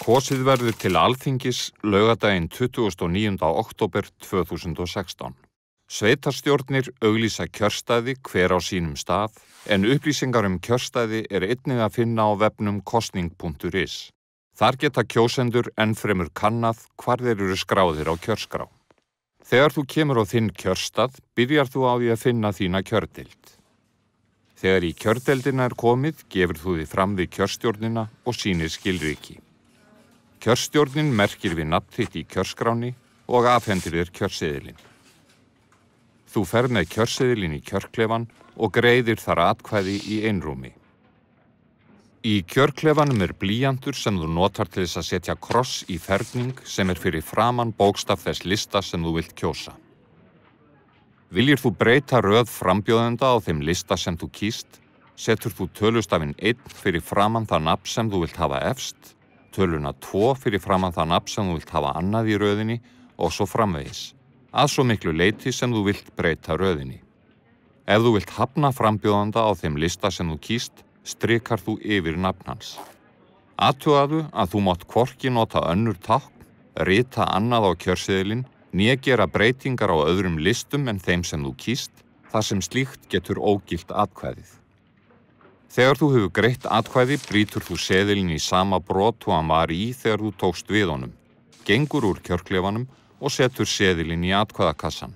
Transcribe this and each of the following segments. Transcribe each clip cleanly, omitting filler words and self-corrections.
Kosið verður til Alþingis laugardaginn 29. október 2016. Sveitarstjórnir auglýsa kjörstaði hver á sínum stað, en upplýsingar kjörstaði einnig að finna á vefnum kosning.is. Þar geta kjósendur ennfremur kannað hvar þeir eru skráðir á kjörskrá. Þegar þú kemur á þinn kjörstað, byrjar þú á því að finna þína kjördeild. Þegar í kjördeildina komið, gefur þú þig fram við kjörstjórnina og sýnir skilríki. Kjörstjórnin merkir við nafn þitt í kjörskráni og afhendir þér kjörseðilinn. Þú ferð með kjörseðilinn í kjörklefan og greiðir þar atkvæði í einrúmi. Í kjörklefanum blýantur sem þú notar til þess að setja kross í ferning sem fyrir framan bókstaf þess lista sem þú vilt kjósa. Viljir þú breyta röð frambjóðenda á þeim lista sem þú kýst, setur þú tölustafinn 1 fyrir framan það nafn sem þú vilt hafa efst, töluna 2 fyrir framan það nafn sem þú vilt hafa annað í röðinni og svo framvegis, að svo miklu leyti sem þú vilt breyta röðinni. Ef þú vilt hafna frambjóðanda á þeim lista sem þú kýst, strikar þú yfir nafn hans. Athugaðu að þú mátt hvorki nota önnur tákn, rita annað á kjörseðilinn, né gera breytingar á öðrum listum en þeim sem þú kýst, þar sem slíkt getur ógilt atkvæðið. Þegar þú hefur greitt atkvæði, brýtur þú seðilinn í sama brot og hann var í þegar þú tókst við honum, gengur úr kjörklefanum og setur seðilinn í atkvæðakassan.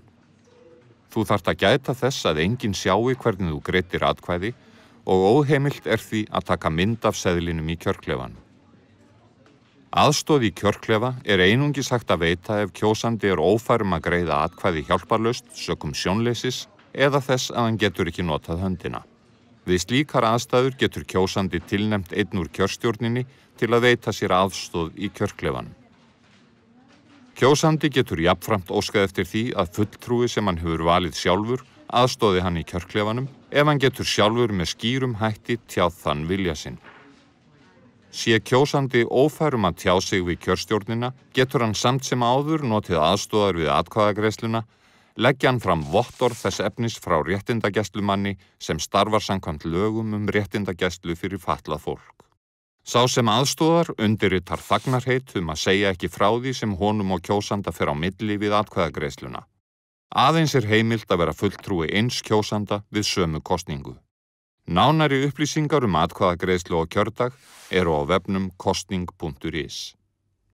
Þú þarft að gæta þess að enginn sjái hvernig þú greiddir atkvæði og óheimilt því að taka mynd af seðlinum í kjörklefanum. Aðstoð í kjörklefa einungis hægt að veita ef kjósandi ófær að greiða atkvæði hjálparlaust sökum sjónleysis eða þess að hann getur ekki notað höndina. Við slíkar aðstæður getur kjósandi tilnefnt einn úr kjörstjórninni til að veita sér aðstoð í kjörklefanum. Kjósandi getur jafnframt óskað eftir því að fulltrúi sem hann hefur valið sjálfur aðstoði hann í kjörklefanum ef hann getur sjálfur með skýrum hætti tjáð þann vilja sinn. Sé kjósandi ófær að tjá sig við kjörstjórnina, getur hann samt sem áður notið aðstoðar við atkvæðagreiðsluna, leggja hann fram vottorð þess efnis frá réttindagæslumanni sem starfar samkvæmt lögum réttindagæslu fyrir fatlað fólk. Sá sem aðstoðar undirritar þagnarheit að segja ekki frá því sem honum og kjósanda fer á milli við atkvæðagreiðsluna. Aðeins heimilt að vera fulltrúi eins kjósanda við sömu kosningu. Nánari upplýsingar atkvæðagreiðslu og kjördag eru á vefnum kosning.is.